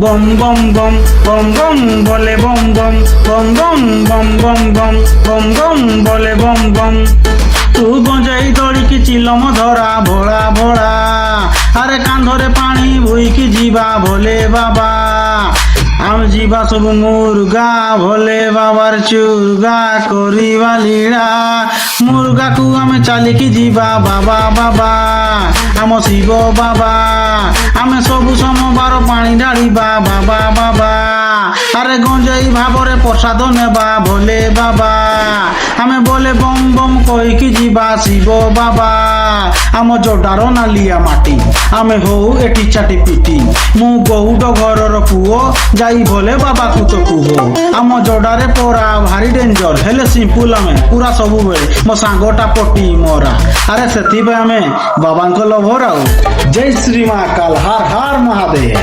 Bomb বম বম বম বম বলে বম বম বম বম বম বম বম বম বম বলে বম বম। তু গঞ্জাই দড়িকি চিলম ধরা ভোলা ভোলা, আরে কান্ধরে পানি ভুইকি ଯିବା ভোলে বাবা। আমি ଯିବା ସବୁ মুর্গা ভোলে বাবার চুর্গা করিবা লীলা। মুর্গাକୁ ଆମେ ଚାଲିକି ଯିବା ବାବା ବାବା ଆମ ଶିବ ବାବା। ଆମେ ସବୁ ସୋମବାର ପାଣି ଢାଳିବା ବାବା ବାବା। ଆରେ ଗଞ୍ଜେଇ ଭାବରେ ପ୍ରସାଦ ନେବା ଭୋଲେ ବାବା। ଆମେ ବୋଲେ ବମ୍ ବମ୍ କହିକି ଯିବା ଶିବ ବାବା। ଆମ ଜଡାର ନାଲିଆ ମାଟି ଆମେ ହଉ ଏଠି ଚାଟି ପିଟି। ମୁଁ ଗଉଡ ଘରର ପୁଅ ଯାଇ ଭୋଲେ ବାବାକୁ ତ କୁହ। ଆମ ଜଡାରେ ପରା ଭାରି ଡେଞ୍ଜର, ହେଲେ ସିମ୍ପୁଲ ଆମେ ପୁରା ସବୁବେଳେ। ମୋ ସାଙ୍ଗଟା ପଟି ମରା, ଆରେ ସେଥିପାଇଁ ଆମେ ବାବାଙ୍କ ଲଭର ଆଉ। ଜୟ ଶ୍ରୀ ମହାକାଳ, ହର ହର ମହାଦେବ।